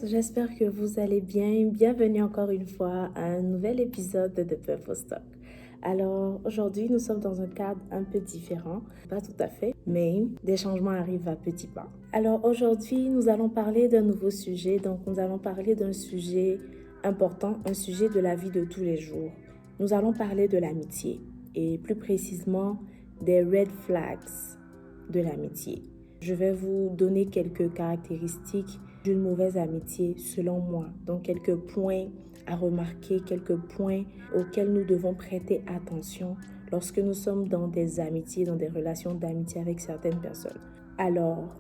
j'espère que vous allez bien. Bienvenue encore une fois à un nouvel épisode de The Purpose Talk. Alors aujourd'hui, nous sommes dans un cadre un peu différent, pas tout à fait, mais des changements arrivent à petits pas. Alors aujourd'hui, nous allons parler d'un nouveau sujet, donc nous allons parler d'un sujet important, un sujet de la vie de tous les jours. Nous allons parler de l'amitié et plus précisément des red flags de l'amitié. Je vais vous donner quelques caractéristiques d'une mauvaise amitié selon moi. Donc quelques points à remarquer, quelques points auxquels nous devons prêter attention lorsque nous sommes dans des amitiés, dans des relations d'amitié avec certaines personnes. Alors,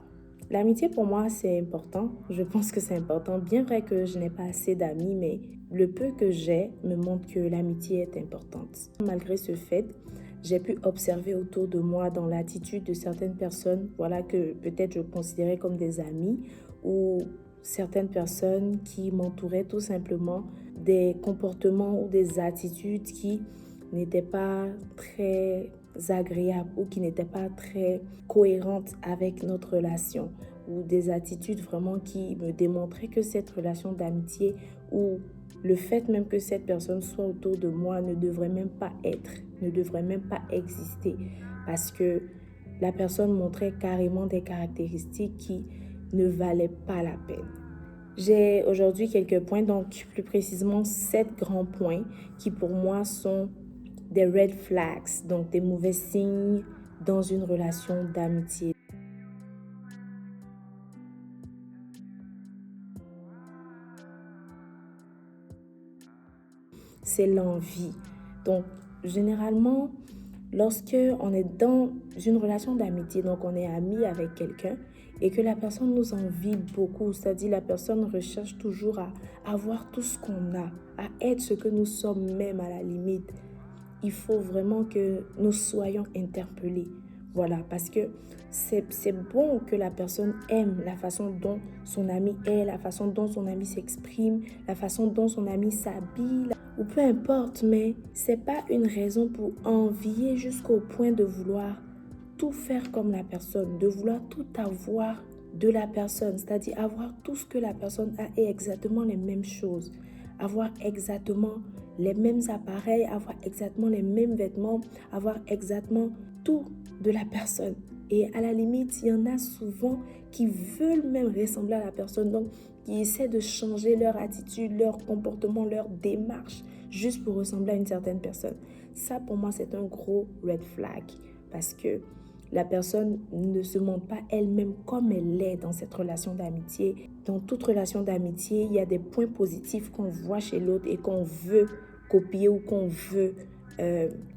l'amitié pour moi c'est important. Je pense que c'est important. Bien vrai que je n'ai pas assez d'amis, mais le peu que j'ai me montre que l'amitié est importante. Malgré ce fait, j'ai pu observer autour de moi dans l'attitude de certaines personnes, voilà que peut-être je considérais comme des amis, ou certaines personnes qui m'entouraient tout simplement, des comportements ou des attitudes qui n'étaient pas très agréables ou qui n'étaient pas très cohérentes avec notre relation, ou des attitudes vraiment qui me démontraient que cette relation d'amitié ou le fait même que cette personne soit autour de moi ne devrait même pas être, ne devrait même pas exister, parce que la personne montrait carrément des caractéristiques qui ne valaient pas la peine. J'ai aujourd'hui quelques points, donc plus précisément 7 grands points qui pour moi sont des red flags, donc des mauvais signes dans une relation d'amitié. C'est l'envie. Donc, généralement, lorsque on est dans une relation d'amitié, donc on est ami avec quelqu'un et que la personne nous envie beaucoup, c'est-à-dire la personne recherche toujours à avoir tout ce qu'on a, à être ce que nous sommes même à la limite, il faut vraiment que nous soyons interpellés. Voilà, parce que c'est bon que la personne aime la façon dont son ami est, la façon dont son ami s'exprime, la façon dont son ami s'habille, ou peu importe, mais c'est pas une raison pour envier jusqu'au point de vouloir tout faire comme la personne, de vouloir tout avoir de la personne, c'est-à-dire avoir tout ce que la personne a et exactement les mêmes choses, avoir exactement les mêmes appareils, avoir exactement les mêmes vêtements, avoir exactement tout de la personne. Et à la limite, il y en a souvent qui veulent même ressembler à la personne, donc qui essaient de changer leur attitude, leur comportement, leur démarche, juste pour ressembler à une certaine personne. Ça, pour moi, c'est un gros red flag, parce que la personne ne se montre pas elle-même comme elle est dans cette relation d'amitié. Dans toute relation d'amitié, il y a des points positifs qu'on voit chez l'autre et qu'on veut copier ou qu'on veut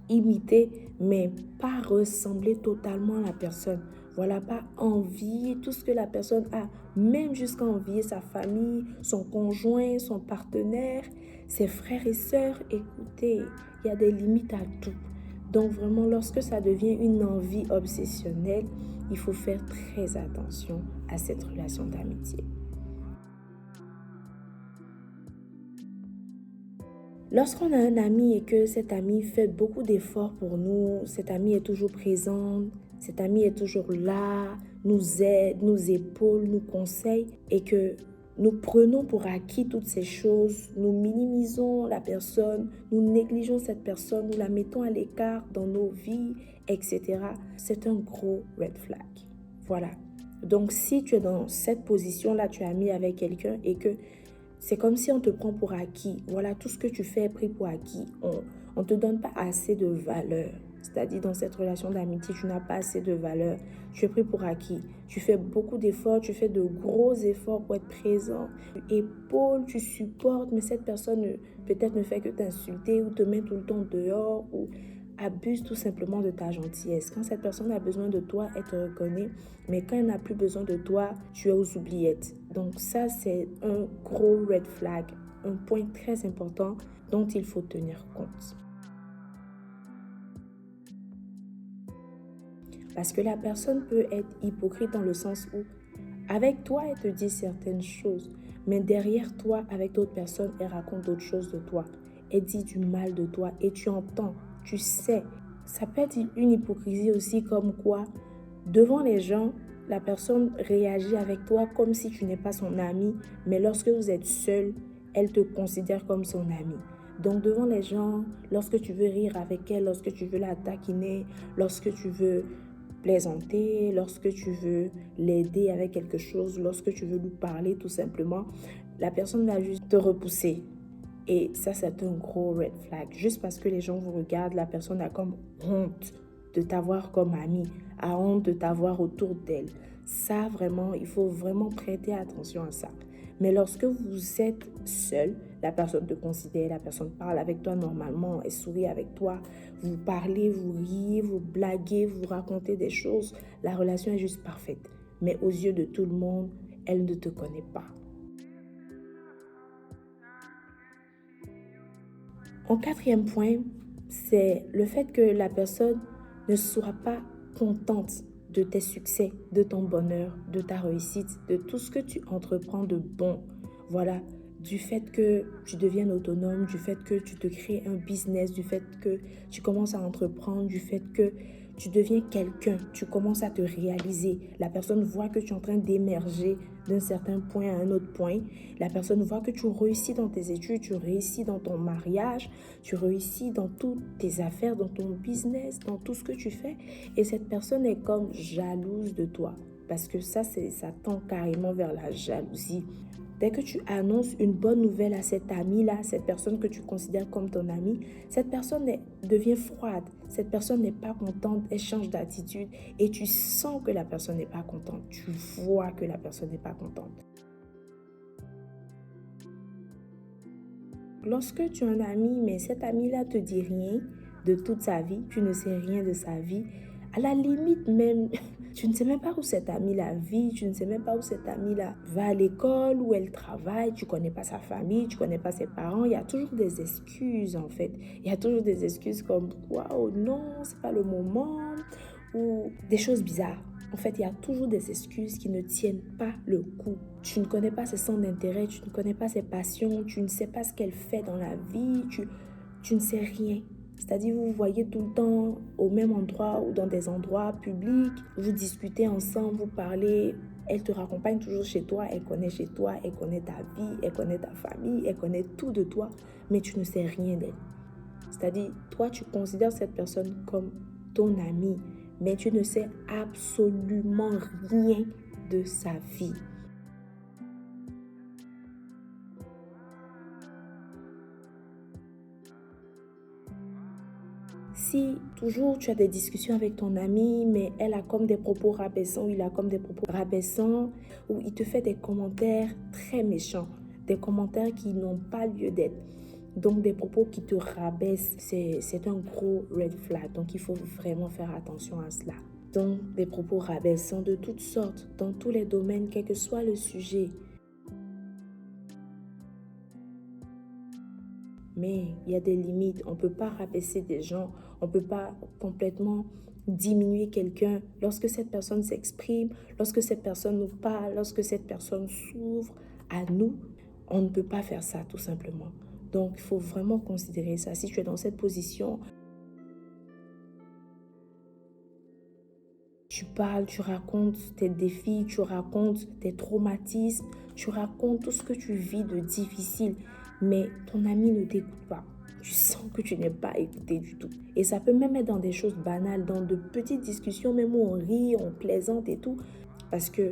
imiter, mais pas ressembler totalement à la personne. Voilà, pas envier tout ce que la personne a, même jusqu'à envier sa famille, son conjoint, son partenaire, ses frères et sœurs. Écoutez, il y a des limites à tout. Donc vraiment, lorsque ça devient une envie obsessionnelle, il faut faire très attention à cette relation d'amitié. Lorsqu'on a un ami et que cet ami fait beaucoup d'efforts pour nous, cet ami est toujours présent, cet ami est toujours là, nous aide, nous épaule, nous conseille et que nous prenons pour acquis toutes ces choses, nous minimisons la personne, nous négligeons cette personne, nous la mettons à l'écart dans nos vies, etc. C'est un gros red flag. Voilà. Donc si tu es dans cette position-là, tu es ami avec quelqu'un et que c'est comme si on te prend pour acquis. Voilà, tout ce que tu fais est pris pour acquis. On ne te donne pas assez de valeur. C'est-à-dire, dans cette relation d'amitié, tu n'as pas assez de valeur. Tu es pris pour acquis. Tu fais beaucoup d'efforts, tu fais de gros efforts pour être présent. Tu épaules, tu supportes, mais cette personne peut-être ne fait que t'insulter ou te met tout le temps dehors ou abuse tout simplement de ta gentillesse. Quand cette personne a besoin de toi, elle te reconnaît, mais quand elle n'a plus besoin de toi, tu es aux oubliettes. Donc ça, c'est un gros red flag, un point très important dont il faut tenir compte. Parce que la personne peut être hypocrite dans le sens où, avec toi, elle te dit certaines choses, mais derrière toi, avec d'autres personnes, elle raconte d'autres choses de toi. Elle dit du mal de toi et tu entends, tu sais. Ça peut être une hypocrisie aussi comme quoi, devant les gens, la personne réagit avec toi comme si tu n'es pas son ami, mais lorsque vous êtes seul, elle te considère comme son ami. Donc devant les gens, lorsque tu veux rire avec elle, lorsque tu veux la taquiner, lorsque tu veux plaisanter, lorsque tu veux l'aider avec quelque chose, lorsque tu veux lui parler tout simplement, la personne va juste te repousser. Et ça, c'est un gros red flag. Juste parce que les gens vous regardent, la personne a comme honte de t'avoir comme ami, a honte de t'avoir autour d'elle. Ça, vraiment, il faut vraiment prêter attention à ça. Mais lorsque vous êtes seul, la personne te considère, la personne parle avec toi normalement, elle sourit avec toi, vous parlez, vous riez, vous blaguez, vous racontez des choses, la relation est juste parfaite. Mais aux yeux de tout le monde, elle ne te connaît pas. En quatrième point, c'est le fait que la personne ne soit pas contente de tes succès, de ton bonheur, de ta réussite, de tout ce que tu entreprends de bon. Voilà, du fait que tu deviennes autonome, du fait que tu te crées un business, du fait que tu commences à entreprendre, du fait que tu deviens quelqu'un, tu commences à te réaliser. La personne voit que tu es en train d'émerger d'un certain point à un autre point. La personne voit que tu réussis dans tes études, tu réussis dans ton mariage, tu réussis dans toutes tes affaires, dans ton business, dans tout ce que tu fais. Et cette personne est comme jalouse de toi. Parce que ça tend carrément vers la jalousie. Dès que tu annonces une bonne nouvelle à cet ami-là, cette personne que tu considères comme ton ami, cette personne devient froide. Cette personne n'est pas contente, elle change d'attitude et tu sens que la personne n'est pas contente. Tu vois que la personne n'est pas contente. Lorsque tu as un ami, mais cet ami-là te dit rien de toute sa vie, tu ne sais rien de sa vie, à la limite même, tu ne sais même pas où cette amie-là vit, tu ne sais même pas où cette amie-là va à l'école, où elle travaille, tu ne connais pas sa famille, tu ne connais pas ses parents. Il y a toujours des excuses en fait. Il y a toujours des excuses comme « Waouh, non, c'est pas le moment » ou des choses bizarres. En fait, il y a toujours des excuses qui ne tiennent pas le coup. Tu ne connais pas ses centres d'intérêt, tu ne connais pas ses passions, tu ne sais pas ce qu'elle fait dans la vie, tu ne sais rien. C'est-à-dire, vous vous voyez tout le temps au même endroit ou dans des endroits publics, vous discutez ensemble, vous parlez, elle te raccompagne toujours chez toi, elle connaît ta vie, elle connaît ta famille, elle connaît tout de toi, mais tu ne sais rien d'elle. C'est-à-dire, toi, tu considères cette personne comme ton ami, mais tu ne sais absolument rien de sa vie. Si toujours tu as des discussions avec ton ami, mais elle a comme des propos rabaissants, ou il a comme des propos rabaissants, ou il te fait des commentaires très méchants, des commentaires qui n'ont pas lieu d'être. Donc des propos qui te rabaissent, c'est un gros red flag. Donc il faut vraiment faire attention à cela. Donc des propos rabaissants de toutes sortes, dans tous les domaines, quel que soit le sujet. Mais il y a des limites. On ne peut pas rabaisser des gens. On ne peut pas complètement diminuer quelqu'un lorsque cette personne s'exprime, lorsque cette personne nous parle, lorsque cette personne s'ouvre à nous. On ne peut pas faire ça tout simplement. Donc, il faut vraiment considérer ça. Si tu es dans cette position, tu parles, tu racontes tes défis, tu racontes tes traumatismes, tu racontes tout ce que tu vis de difficile, mais ton ami ne t'écoute pas. Tu sens que tu n'es pas écouté du tout. Et ça peut même être dans des choses banales, dans de petites discussions, même où on rit, on plaisante et tout. Parce que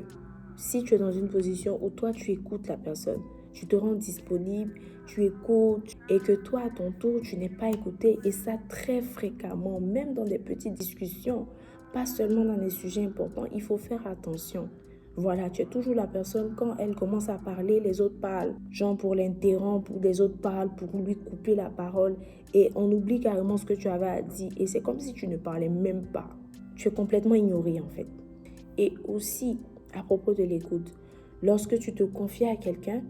si tu es dans une position où toi, tu écoutes la personne, tu te rends disponible, tu écoutes, et que toi, à ton tour, tu n'es pas écouté, et ça très fréquemment, même dans des petites discussions, pas seulement dans les sujets importants, il faut faire attention. Voilà, tu es toujours la personne, quand elle commence à parler, les autres parlent, genre pour l'interrompre, ou les autres parlent pour lui couper la parole, et on oublie carrément ce que tu avais à dire, et c'est comme si tu ne parlais même pas. Tu es complètement ignoré en fait. Et aussi, à propos de l'écoute, lorsque tu te confies à quelqu'un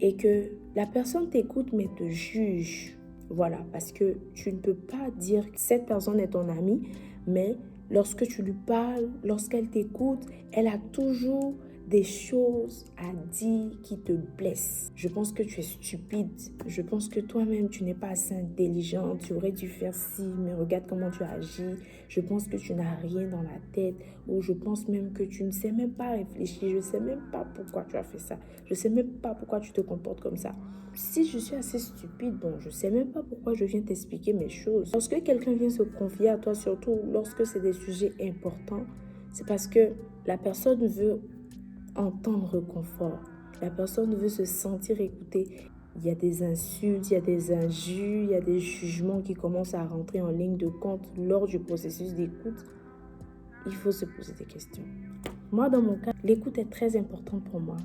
et que la personne t'écoute mais te juge, voilà, parce que tu ne peux pas dire que cette personne est ton amie, mais lorsque tu lui parles, lorsqu'elle t'écoute, elle a toujours des choses à dire qui te blessent. Je pense que tu es stupide. Je pense que toi-même, tu n'es pas assez intelligent. Tu aurais dû faire ci, mais regarde comment tu agis. Je pense que tu n'as rien dans la tête. Ou je pense même que tu ne sais même pas réfléchir. Je ne sais même pas pourquoi tu as fait ça. Je ne sais même pas pourquoi tu te comportes comme ça. Si je suis assez stupide, bon, je ne sais même pas pourquoi je viens t'expliquer mes choses. Lorsque quelqu'un vient se confier à toi, surtout lorsque c'est des sujets importants, c'est parce que la personne veut entendre réconfort. La personne veut se sentir écoutée. Il y a des insultes, il y a des injures, il y a des jugements qui commencent à rentrer en ligne de compte lors du processus d'écoute. Il faut se poser des questions. Moi, dans mon cas, l'écoute est très importante pour moi.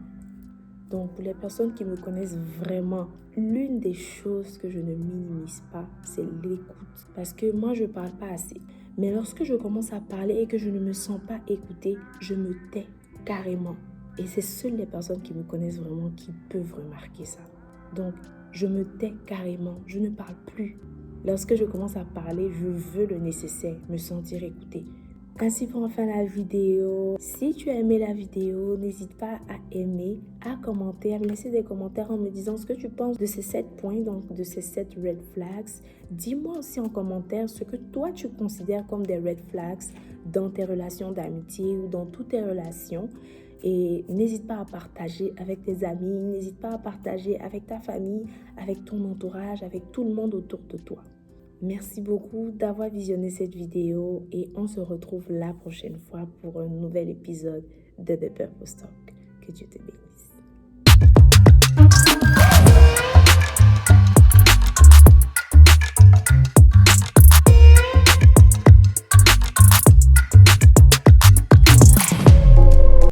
Donc, pour les personnes qui me connaissent vraiment, l'une des choses que je ne minimise pas, c'est l'écoute. Parce que moi, je ne parle pas assez. Mais lorsque je commence à parler et que je ne me sens pas écoutée, je me tais carrément. Et c'est seules les personnes qui me connaissent vraiment qui peuvent remarquer ça. Donc, je me tais carrément, je ne parle plus. Lorsque je commence à parler, je veux le nécessaire, me sentir écoutée. Ainsi pour enfin la vidéo. Si tu as aimé la vidéo, n'hésite pas à aimer, à commenter, à me laisser des commentaires en me disant ce que tu penses de ces 7 points, donc de ces 7 red flags. Dis-moi aussi en commentaire ce que toi tu considères comme des red flags dans tes relations d'amitié ou dans toutes tes relations. Et n'hésite pas à partager avec tes amis, n'hésite pas à partager avec ta famille, avec ton entourage, avec tout le monde autour de toi. Merci beaucoup d'avoir visionné cette vidéo et on se retrouve la prochaine fois pour un nouvel épisode de The Purpose Talk. Que Dieu te bénisse.